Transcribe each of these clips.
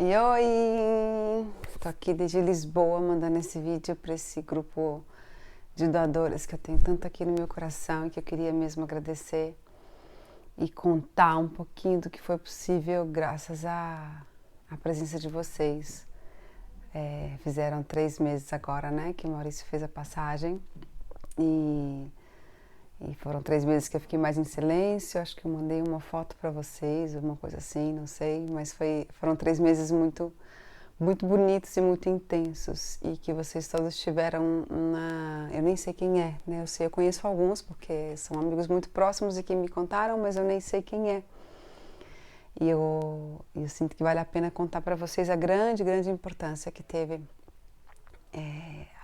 E oi! Tô aqui desde Lisboa mandando esse vídeo para esse grupo de doadores que eu tenho tanto aqui no meu coração e que eu queria mesmo agradecer e contar um pouquinho do que foi possível graças à presença de vocês. Fizeram 3 meses agora, né, que o Maurício fez a passagem e foram 3 meses que eu fiquei mais em silêncio. Acho que eu mandei uma foto para vocês, uma coisa assim, não sei, mas foram 3 meses muito bonitos e muito intensos, e que vocês todos tiveram eu nem sei quem é, né? Eu conheço alguns porque são amigos muito próximos e que me contaram, mas eu nem sei quem é. E eu sinto que vale a pena contar para vocês a grande importância que teve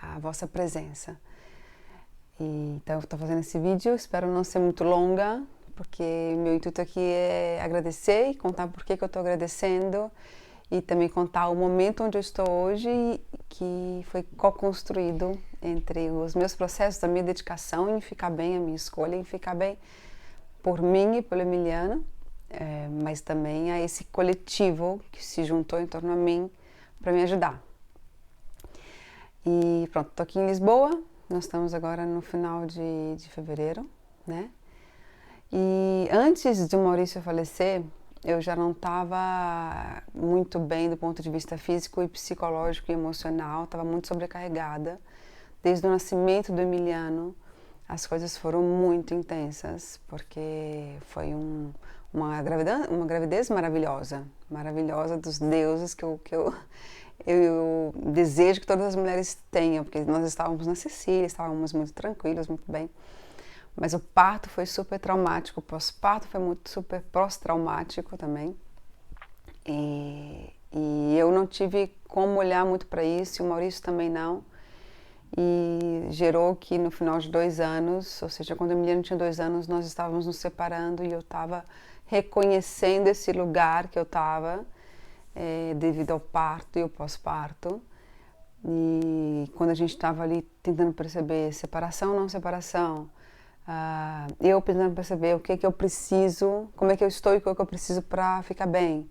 a vossa presença. Então eu estou fazendo esse vídeo, espero não ser muito longa, porque meu intuito aqui é agradecer e contar por que eu estou agradecendo, e também contar o momento onde eu estou hoje, que foi co-construído entre os meus processos, a minha dedicação em ficar bem, a minha escolha em ficar bem por mim e pelo Emiliano, mas também a esse coletivo que se juntou em torno a mim para me ajudar. E pronto, estou aqui em Lisboa, nós estamos agora no final de fevereiro, né? E antes de o Maurício falecer, eu já não estava muito bem do ponto de vista físico e psicológico e emocional, estava muito sobrecarregada. Desde o nascimento do Emiliano, as coisas foram muito intensas, porque foi uma gravidez maravilhosa, maravilhosa dos deuses que eu desejo que todas as mulheres tenham, porque nós estávamos na Sicília, estávamos muito tranquilos, muito bem. Mas o parto foi super traumático, o pós-parto foi super pós-traumático também. E eu não tive como olhar muito para isso, e o Maurício também não. E gerou que no final de 2 anos, ou seja, quando o Emiliano tinha 2 anos, nós estávamos nos separando e eu estava reconhecendo esse lugar que eu estava, devido ao parto e ao pós-parto. E quando a gente estava ali tentando perceber separação ou não separação, eu tentando perceber o que eu preciso, como é que eu estou e o que eu preciso para ficar bem,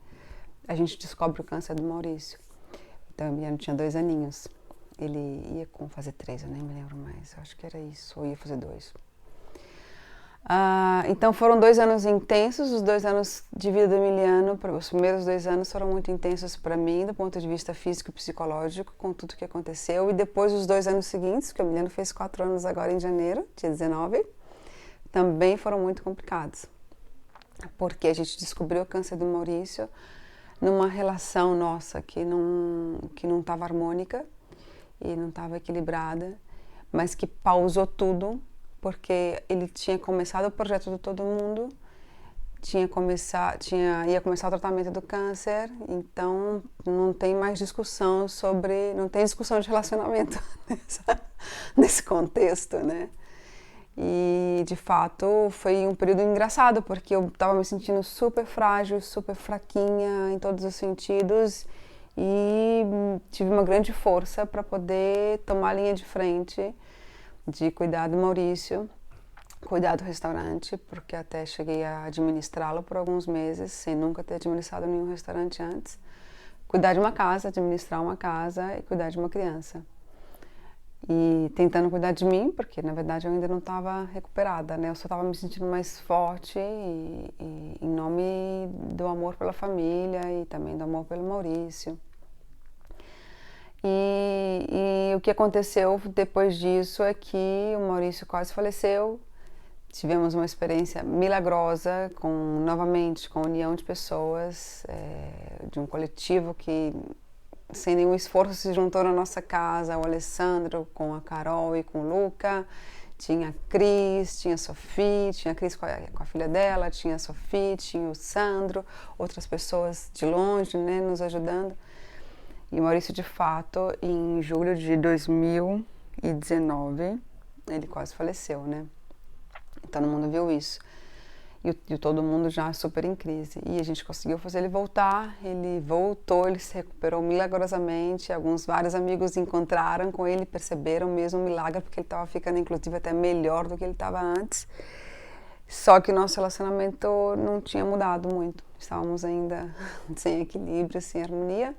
a gente descobre o câncer do Maurício. Então o Emiliano tinha 2 aninhos, ele ia fazer 3, eu nem me lembro mais, eu acho que era isso, ou ia fazer 2. Então foram 2 anos intensos, os 2 anos de vida do Emiliano, os primeiros 2 anos foram muito intensos para mim, do ponto de vista físico e psicológico, com tudo que aconteceu, e depois os 2 anos seguintes, que o Emiliano fez 4 anos agora em janeiro, dia 19, também foram muito complicados, porque a gente descobriu o câncer do Maurício numa relação nossa que não estava harmônica e não estava equilibrada, mas que pausou tudo, porque ele tinha começado o projeto do Todo Mundo, ia começar o tratamento do câncer, então não tem mais discussão não tem discussão de relacionamento nesse contexto, né? E de fato foi um período engraçado, porque eu estava me sentindo super frágil, super fraquinha em todos os sentidos, e tive uma grande força para poder tomar a linha de frente de cuidar do Maurício, cuidar do restaurante, porque até cheguei a administrá-lo por alguns meses, sem nunca ter administrado nenhum restaurante antes, cuidar de uma casa, administrar uma casa e cuidar de uma criança. E tentando cuidar de mim, porque na verdade eu ainda não estava recuperada, né? Eu só estava me sentindo mais forte e em nome do amor pela família e também do amor pelo Maurício. E o que aconteceu depois disso é que o Maurício quase faleceu. Tivemos uma experiência milagrosa, novamente com a união de pessoas, de um coletivo que sem nenhum esforço se juntou na nossa casa, o Alessandro com a Carol e com o Luca, tinha a Cris, tinha a Sofia, tinha a Cris com a filha dela, tinha a Sofia, tinha o Sandro, outras pessoas de longe, né, nos ajudando. E o Maurício, de fato, em julho de 2019, ele quase faleceu, né? Todo mundo viu isso. E todo mundo já super em crise. E a gente conseguiu fazer ele voltar, ele voltou, ele se recuperou milagrosamente. Vários amigos encontraram com ele, perceberam mesmo o milagre, porque ele estava ficando, inclusive, até melhor do que ele estava antes. Só que o nosso relacionamento não tinha mudado muito. estávamos ainda sem equilíbrio, sem harmonia.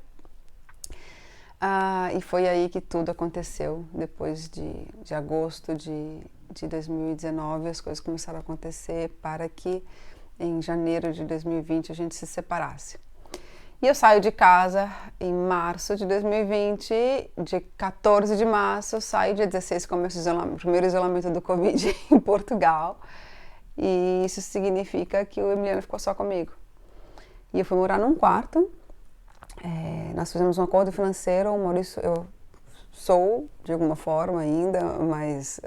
E foi aí que tudo aconteceu. Depois de agosto de 2019, as coisas começaram a acontecer para que em janeiro de 2020 a gente se separasse. E eu saio de casa em março de 2020, dia 14 de março, eu saio, dia 16 começa o primeiro isolamento do Covid em Portugal. E isso significa que o Emiliano ficou só comigo. E eu fui morar num quarto. Nós fizemos um acordo financeiro, o Maurício, eu sou de alguma forma ainda, mas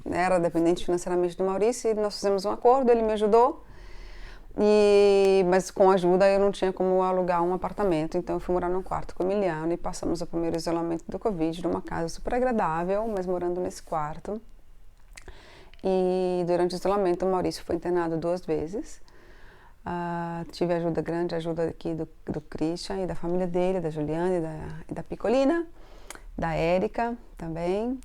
era dependente financeiramente do Maurício, e nós fizemos um acordo, ele me ajudou, mas com ajuda eu não tinha como alugar um apartamento, então eu fui morar num quarto com o Emiliano e passamos o primeiro isolamento do Covid numa casa super agradável, mas morando nesse quarto. E durante o isolamento o Maurício foi internado 2 vezes. Tive ajuda grande, ajuda aqui do Christian e da família dele, da Juliana e da Picolina, da Érica também,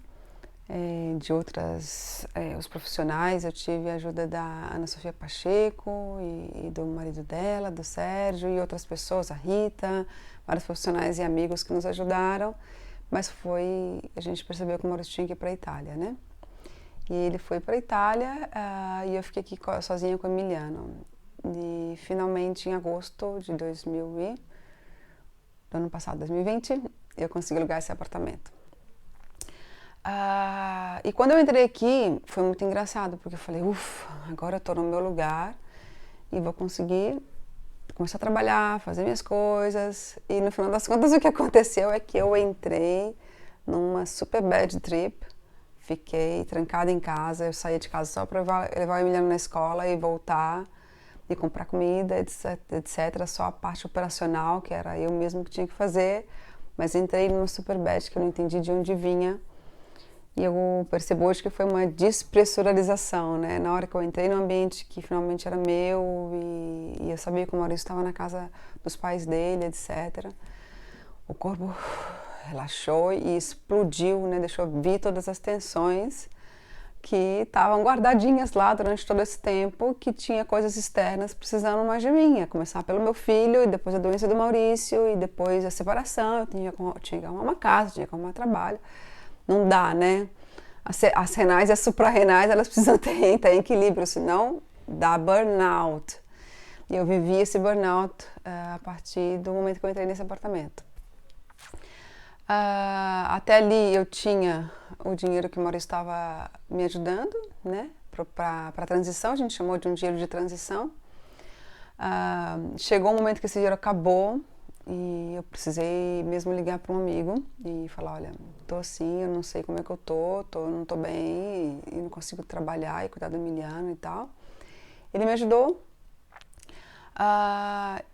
de outras, os profissionais. Eu tive a ajuda da Ana Sofia Pacheco e do marido dela, do Sérgio, e outras pessoas, a Rita, vários profissionais e amigos que nos ajudaram, mas a gente percebeu que o Maurício tinha que ir para a Itália, né? E ele foi para a Itália e eu fiquei aqui sozinha com o Emiliano. E finalmente, em agosto de do ano passado, 2020, eu consegui alugar esse apartamento. E quando eu entrei aqui, foi muito engraçado, porque eu falei, ufa, agora eu estou no meu lugar e vou conseguir começar a trabalhar, fazer minhas coisas. E no final das contas, o que aconteceu é que eu entrei numa super bad trip, fiquei trancada em casa, eu saía de casa só para levar o Emiliano na escola e voltar, e comprar comida, etc. Só a parte operacional, que era eu mesmo que tinha que fazer, mas entrei numa super bad que eu não entendi de onde vinha. E eu percebo hoje que foi uma despressurização, né? Na hora que eu entrei no ambiente que finalmente era meu e eu sabia que o Maurício estava na casa dos pais dele, etc. O corpo relaxou e explodiu, né? Deixou vir todas as tensões que estavam guardadinhas lá durante todo esse tempo, que tinha coisas externas precisando mais de mim. A começar pelo meu filho, e depois a doença do Maurício, e depois a separação. Eu tinha que arrumar uma casa, tinha que arrumar trabalho. Não dá, né? As renais e as suprarrenais, elas precisam ter em equilíbrio, senão dá burnout. E eu vivi esse burnout a partir do momento que eu entrei nesse apartamento. Até ali eu tinha o dinheiro que o Maurício estava me ajudando, né, para a transição, a gente chamou de um dinheiro de transição. Chegou um momento que esse dinheiro acabou e eu precisei mesmo ligar para um amigo e falar, olha, tô assim, eu não sei como é que eu não tô bem e não consigo trabalhar e cuidar do Emiliano e tal. Ele me ajudou.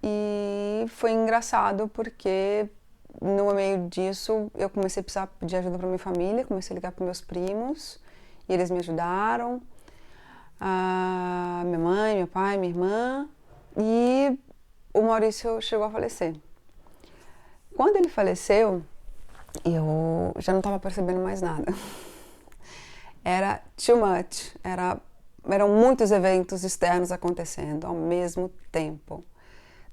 E foi engraçado porque no meio disso eu comecei a precisar pedir ajuda para minha família, comecei a ligar para meus primos e eles me ajudaram, minha mãe, meu pai, minha irmã, e o Maurício chegou a falecer. Quando ele faleceu, eu já não estava percebendo mais nada. Era too much, eram muitos eventos externos acontecendo ao mesmo tempo.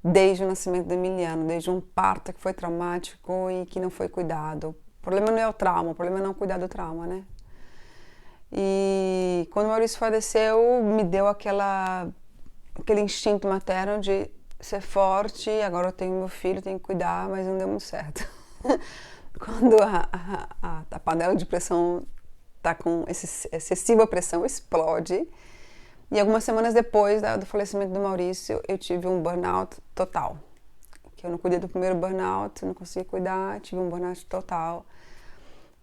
Desde o nascimento do Emiliano, desde um parto que foi traumático e que não foi cuidado. O problema não é o trauma, o problema é não cuidar do trauma, né? E quando o Maurício faleceu, me deu aquele instinto materno de ser forte, agora eu tenho meu filho, tenho que cuidar, mas não deu muito certo. Quando a panela de pressão está com excessiva pressão, explode. E algumas semanas depois do falecimento do Maurício, eu tive um burnout total. Que eu não cuidei do primeiro burnout, não consegui cuidar, tive um burnout total.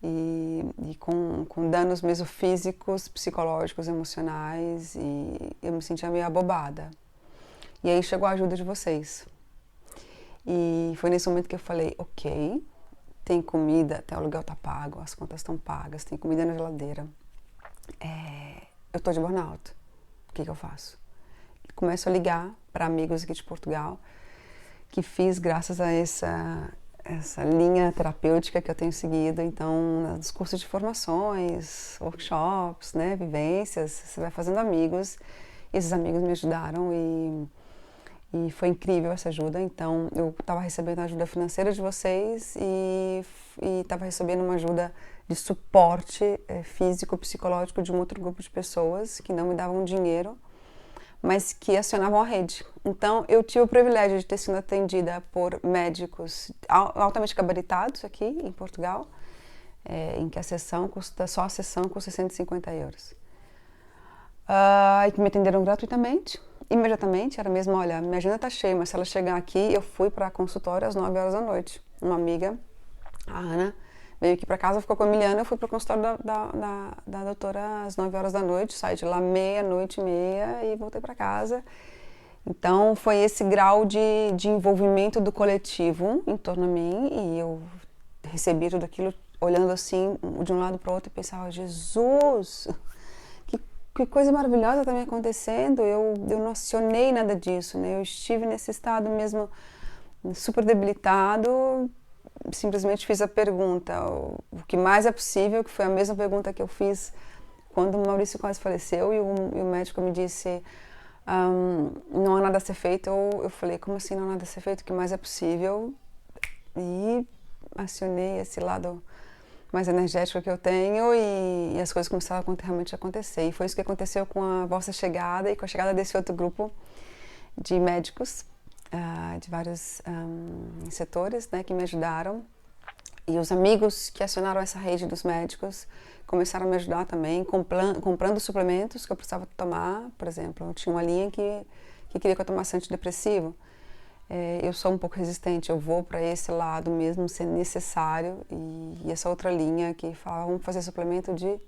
E com danos mesmo físicos, psicológicos, emocionais, e eu me sentia meio abobada. E aí chegou a ajuda de vocês. E foi nesse momento que eu falei, ok, tem comida, até o aluguel tá pago, as contas estão pagas, tem comida na geladeira. Eu tô de burnout. O que eu faço? Começo a ligar para amigos aqui de Portugal, que fiz graças a essa linha terapêutica que eu tenho seguido. Então, nos cursos de formações, workshops, né, vivências, você vai fazendo amigos. E esses amigos me ajudaram E foi incrível essa ajuda. Então, eu estava recebendo a ajuda financeira de vocês e estava recebendo uma ajuda de suporte físico, psicológico de um outro grupo de pessoas que não me davam dinheiro, mas que acionavam a rede. Então, eu tive o privilégio de ter sido atendida por médicos altamente gabaritados aqui em Portugal, em que só a sessão custa 150 euros. E que me atenderam gratuitamente, imediatamente. Era mesmo, olha, minha agenda tá cheia, mas se ela chegar aqui, eu fui para a consultório às 9 horas da noite. Uma amiga, a Ana, veio aqui para casa, ficou com a Emiliana, eu fui para o consultório da doutora às 9 horas da noite, saí de lá meia-noite e meia e voltei para casa. Então, foi esse grau de envolvimento do coletivo em torno de mim e eu recebi tudo aquilo olhando assim, de um lado para o outro e pensava, Jesus, que coisa maravilhosa está me acontecendo, eu não acionei nada disso, né? Eu estive nesse estado mesmo super debilitado, simplesmente fiz a pergunta, o que mais é possível, que foi a mesma pergunta que eu fiz quando o Maurício quase faleceu e o médico me disse, não há nada a ser feito. Eu falei, como assim não há nada a ser feito? O que mais é possível? E acionei esse lado mais energético que eu tenho e as coisas começaram a realmente acontecer. E foi isso que aconteceu com a vossa chegada e com a chegada desse outro grupo de médicos de vários setores, né, que me ajudaram. E os amigos que acionaram essa rede dos médicos começaram a me ajudar também, comprando suplementos que eu precisava tomar. Por exemplo, eu tinha uma linha que queria que eu tomasse antidepressivo. Eu sou um pouco resistente, eu vou para esse lado mesmo, se necessário, e essa outra linha que fala, vamos fazer suplemento de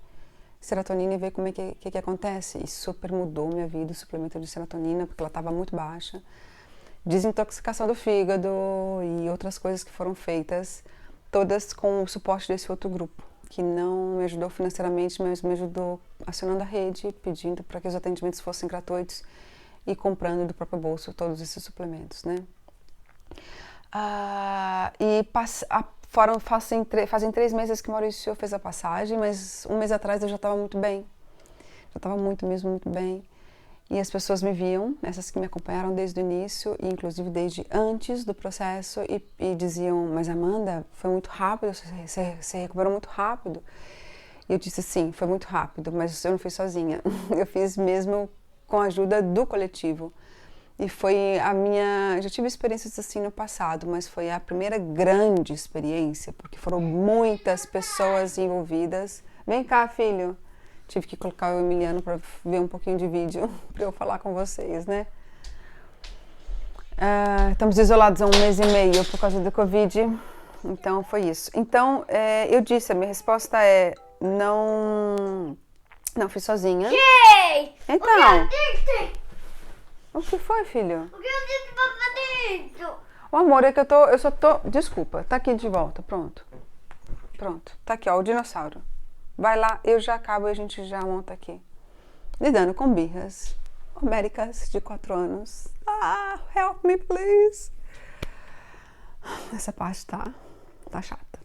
serotonina e ver como é que acontece. E super mudou minha vida, o suplemento de serotonina, porque ela estava muito baixa. Desintoxicação do fígado e outras coisas que foram feitas, todas com o suporte desse outro grupo, que não me ajudou financeiramente, mas me ajudou acionando a rede, pedindo para que os atendimentos fossem gratuitos e comprando do próprio bolso todos esses suplementos, né? Fazem 3 meses que o Maurício fez a passagem, mas um mês atrás eu já estava muito bem. Já estava mesmo muito bem. E as pessoas me viam, essas que me acompanharam desde o início, e inclusive desde antes do processo, e diziam, mas Amanda, foi muito rápido, você recuperou muito rápido. E eu disse, sim, foi muito rápido, mas eu não fiz sozinha. Eu fiz mesmo com a ajuda do coletivo. E foi a minha... Já tive experiências assim no passado, mas foi a primeira grande experiência, porque foram muitas pessoas envolvidas. Vem cá, filho. Tive que colocar o Emiliano para ver um pouquinho de vídeo, para eu falar com vocês, né? Estamos isolados há 1 mês e meio por causa do Covid, então foi isso. Então, eu disse, a minha resposta é não fui sozinha. Então, o que foi, filho? O que eu disse pra fazer isso? O amor, é que eu só tô... Desculpa, tá aqui de volta, pronto. Pronto, tá aqui, ó, o dinossauro. Vai lá, eu já acabo e a gente já monta aqui. Lidando com birras homéricas de 4 anos. Help me, please. Essa parte tá chata.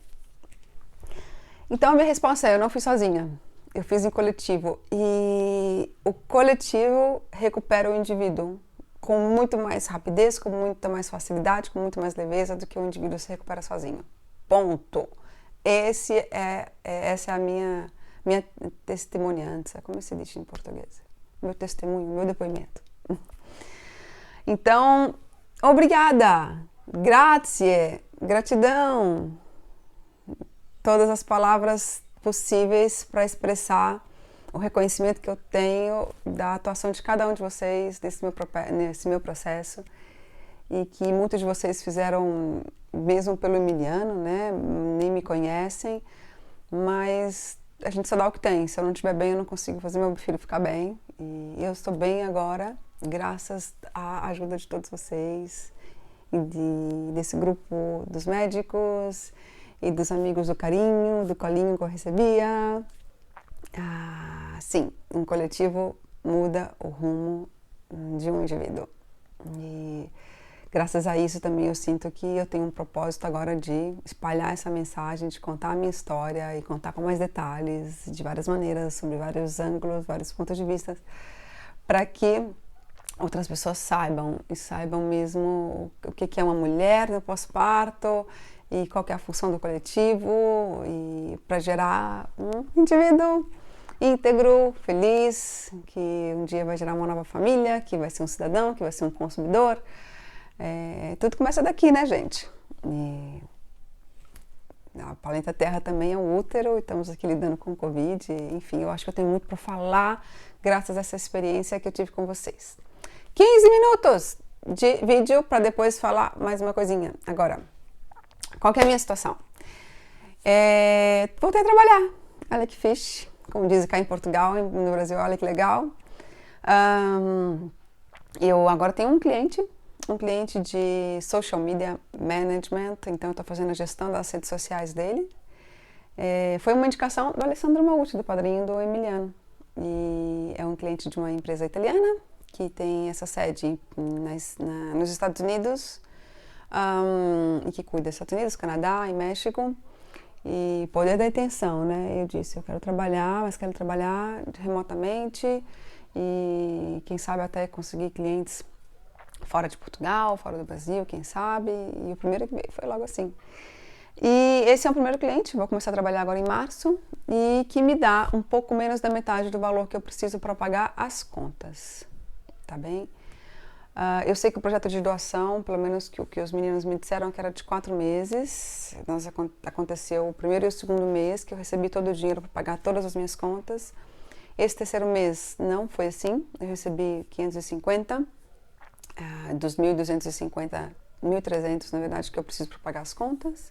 Então a minha resposta é, eu não fui sozinha. Eu fiz em coletivo. E o coletivo recupera o indivíduo com muito mais rapidez, com muita mais facilidade, com muito mais leveza do que o indivíduo se recupera sozinho. Ponto. Essa é a minha testemunhança, como se diz em português? Meu testemunho, meu depoimento. Então, obrigada, grazie, gratidão. Todas as palavras possíveis para expressar o reconhecimento que eu tenho da atuação de cada um de vocês nesse meu processo e que muitos de vocês fizeram mesmo pelo Emiliano, né? Nem me conhecem, mas a gente só dá o que tem. Se eu não estiver bem, eu não consigo fazer meu filho ficar bem. E eu estou bem agora, graças à ajuda de todos vocês e desse grupo dos médicos e dos amigos do carinho, do colinho que eu recebia. Sim, um coletivo muda o rumo de um indivíduo. E graças a isso também eu sinto que eu tenho um propósito agora de espalhar essa mensagem, de contar a minha história e contar com mais detalhes, de várias maneiras, sobre vários ângulos, vários pontos de vista, para que outras pessoas saibam, e saibam mesmo o que é uma mulher no pós-parto, e qual que é a função do coletivo, e para gerar um indivíduo íntegro, feliz, que um dia vai gerar uma nova família, que vai ser um cidadão, que vai ser um consumidor. Tudo começa daqui, né, gente? E o planeta Terra também é um útero, e estamos aqui lidando com o Covid. Enfim, eu acho que eu tenho muito para falar, graças a essa experiência que eu tive com vocês. 15 minutos de vídeo para depois falar mais uma coisinha. Agora, qual que é a minha situação? Voltei a trabalhar. Olha que fixe. Como dizem cá em Portugal, no Brasil, olha que legal. Eu agora tenho um cliente de social media management, então eu estou fazendo a gestão das redes sociais dele. Foi uma indicação do Alessandro Maucci, do padrinho do Emiliano. E é um cliente de uma empresa italiana que tem essa sede nos Estados Unidos, e que cuida dos Estados Unidos, Canadá e México. E poder da intenção, né? Eu disse, eu quero trabalhar, mas quero trabalhar remotamente e quem sabe até conseguir clientes fora de Portugal, fora do Brasil, quem sabe. E o primeiro que veio foi logo assim. E esse é o primeiro cliente, vou começar a trabalhar agora em março, e que me dá um pouco menos da metade do valor que eu preciso para pagar as contas, tá bem? Eu sei que o projeto de doação, pelo menos que o que os meninos me disseram, que era de 4 meses. Aconteceu o primeiro e o segundo mês, que eu recebi todo o dinheiro para pagar todas as minhas contas. Esse terceiro mês não foi assim, eu recebi 550, dos 1.250, 1.300 na verdade, que eu preciso para pagar as contas.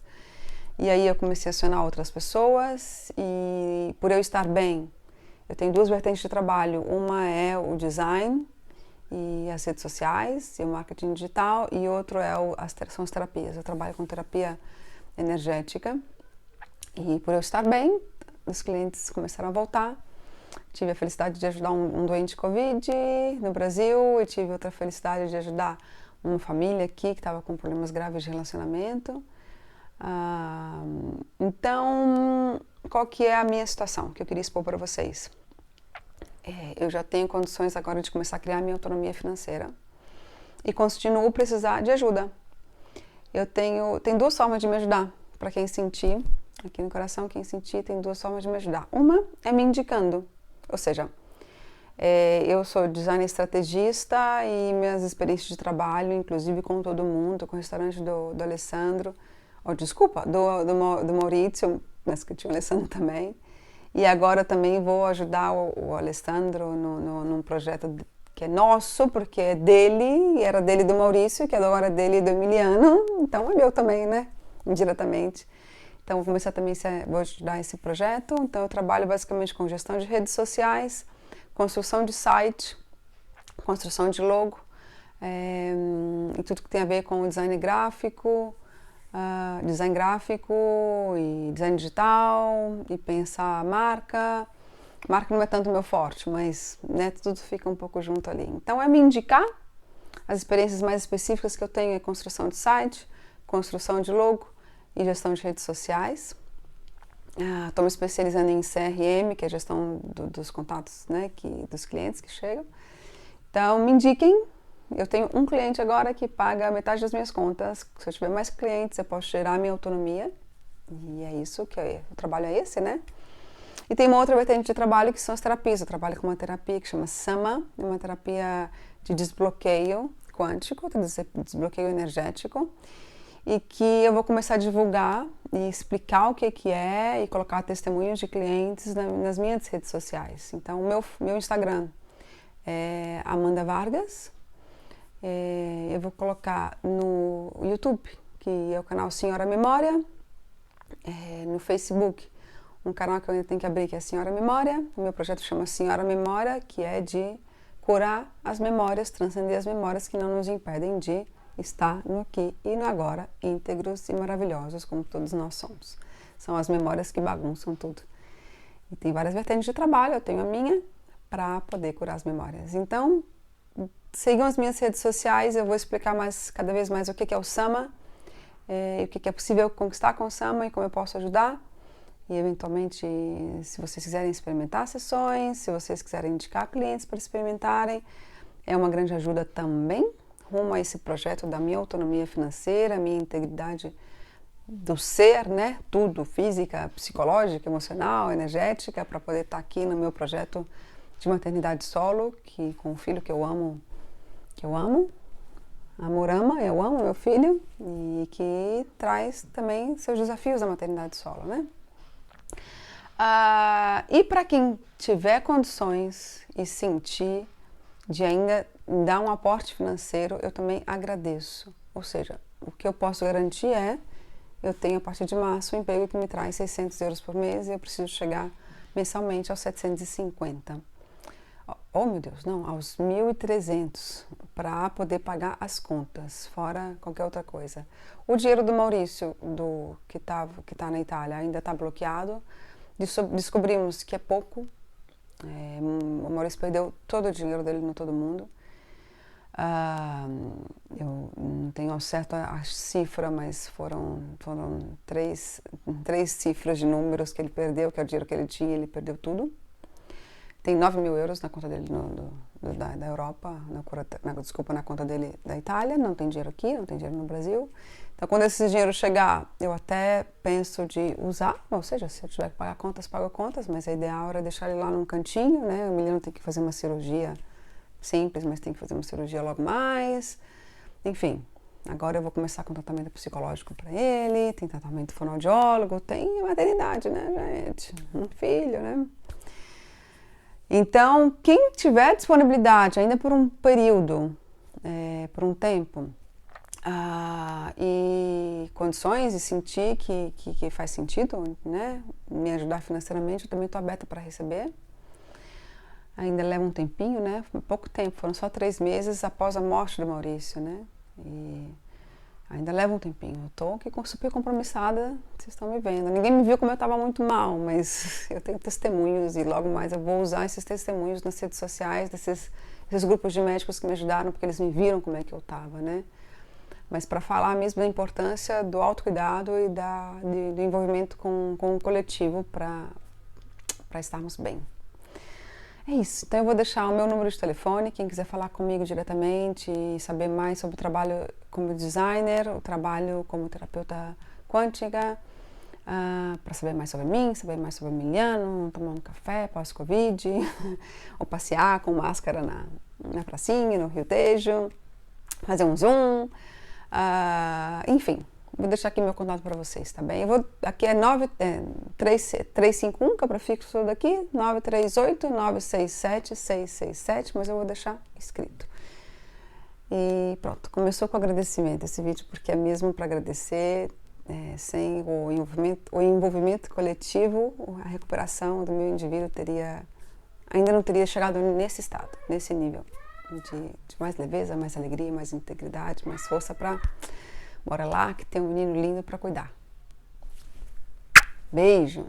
E aí eu comecei a acionar outras pessoas, e por eu estar bem, eu tenho 2 vertentes de trabalho. Uma é o design e as redes sociais e o marketing digital, e outro são as terapias. Eu trabalho com terapia energética, e por eu estar bem, os clientes começaram a voltar. Tive a felicidade de ajudar um doente Covid no Brasil, e tive outra felicidade de ajudar uma família aqui que estava com problemas graves de relacionamento. Então, qual que é a minha situação que eu queria expor para vocês? Eu já tenho condições agora de começar a criar minha autonomia financeira e continuo a precisar de ajuda. Tem 2 formas de me ajudar. Para quem sentir, aqui no coração, quem sentir, tem 2 formas de me ajudar. Uma é me indicando, ou seja, eu sou designer estrategista, e minhas experiências de trabalho, inclusive com todo mundo, com o restaurante do Alessandro, do Maurício, mas que tinha o Alessandro também. E agora também vou ajudar o Alessandro num projeto que é nosso, porque é dele, e era dele do Maurício, que agora é dele e do Emiliano, então é meu também, né? Indiretamente. Então vou começar também, vou ajudar esse projeto. Então eu trabalho basicamente com gestão de redes sociais, construção de site, construção de logo, e tudo que tem a ver com o design gráfico, e design digital, e pensar a marca. Marca não é tanto o meu forte, mas né, tudo fica um pouco junto ali. Então é me indicar. As experiências mais específicas que eu tenho é construção de site, construção de logo e gestão de redes sociais. Estou me especializando em CRM, que é a gestão dos contatos, né, dos clientes que chegam. Então me indiquem. Eu tenho um cliente agora que paga metade das minhas contas. Se eu tiver mais clientes, eu posso gerar minha autonomia. E é isso que o trabalho é esse, né? E tem uma outra vertente de trabalho que são as terapias. Eu trabalho com uma terapia que chama Sama, uma terapia de desbloqueio quântico, desbloqueio energético, e que eu vou começar a divulgar e explicar o que é, e colocar testemunhos de clientes nas minhas redes sociais. Então, o meu Instagram é Amanda Vargas. Eu vou colocar no YouTube, que é o canal Senhora Memória, no Facebook, um canal que eu ainda tenho que abrir, que é Senhora Memória. O meu projeto chama Senhora Memória, que é de curar as memórias, transcender as memórias que não nos impedem de estar no aqui e no agora, íntegros e maravilhosos, como todos nós somos. São as memórias que bagunçam tudo. E tem várias vertentes de trabalho, eu tenho a minha, para poder curar as memórias. Então, sigam as minhas redes sociais, eu vou explicar cada vez mais o que é o Sama, o que é possível conquistar com o Sama e como eu posso ajudar. E eventualmente, se vocês quiserem experimentar sessões, se vocês quiserem indicar clientes para experimentarem, é uma grande ajuda também rumo a esse projeto da minha autonomia financeira, minha integridade do ser, né? Tudo, física, psicológica, emocional, energética, para poder estar aqui no meu projeto de maternidade solo, que com um filho que eu amo, amor ama, eu amo meu filho, e que traz também seus desafios da maternidade solo, né? E para quem tiver condições e sentir de ainda dar um aporte financeiro, eu também agradeço. Ou seja, o que eu posso garantir é, eu tenho a partir de março um emprego que me traz 600 euros por mês e eu preciso chegar mensalmente aos 750. Oh meu Deus, não, aos 1.300 para poder pagar as contas, fora qualquer outra coisa. O dinheiro do Maurício, que tá na Itália, ainda está bloqueado. Descobrimos que é pouco. O Maurício perdeu todo o dinheiro dele no Todo Mundo. Eu não tenho ao certo a cifra, mas foram três cifras de números que ele perdeu, que é o dinheiro que ele tinha, ele perdeu tudo. Tem 9.000 euros na conta dele da Europa, na conta dele da Itália, não tem dinheiro aqui, não tem dinheiro no Brasil. Então, quando esse dinheiro chegar, eu até penso de usar, ou seja, se eu tiver que pagar contas, pago contas, mas a ideal era deixar ele lá num cantinho, né? O menino tem que fazer uma cirurgia simples, mas tem que fazer uma cirurgia logo mais. Enfim, agora eu vou começar com tratamento psicológico para ele, tem tratamento fonoaudiólogo, tem maternidade, né, gente? Um filho, né? Então, quem tiver disponibilidade, ainda por um período, por um tempo, e condições e sentir que faz sentido, né, me ajudar financeiramente, eu também estou aberta para receber. Ainda leva um tempinho, né, pouco tempo, foram só 3 meses após a morte do Maurício, né, e ainda leva um tempinho. Eu estou aqui super compromissada, vocês estão me vendo. Ninguém me viu como eu estava muito mal, mas eu tenho testemunhos e logo mais eu vou usar esses testemunhos nas redes sociais, desses grupos de médicos que me ajudaram, porque eles me viram como é que eu estava, né? Mas para falar mesmo da importância do autocuidado e do envolvimento com o coletivo para estarmos bem. É isso, então eu vou deixar o meu número de telefone, quem quiser falar comigo diretamente e saber mais sobre o trabalho como designer, o trabalho como terapeuta quântica, para saber mais sobre mim, saber mais sobre o Emiliano, tomar um café pós-Covid, ou passear com máscara na pracinha, no Rio Tejo, fazer um Zoom, enfim. Vou deixar aqui meu contato para vocês, tá bem? Aqui é 351, que é para fixo daqui, 938-967-667, mas eu vou deixar escrito. E pronto, começou com agradecimento esse vídeo, porque é mesmo para agradecer, sem o envolvimento coletivo, a recuperação do meu indivíduo ainda não teria chegado nesse estado, nesse nível de mais leveza, mais alegria, mais integridade, mais força para... Bora lá, que tem um menino lindo para cuidar. Beijo!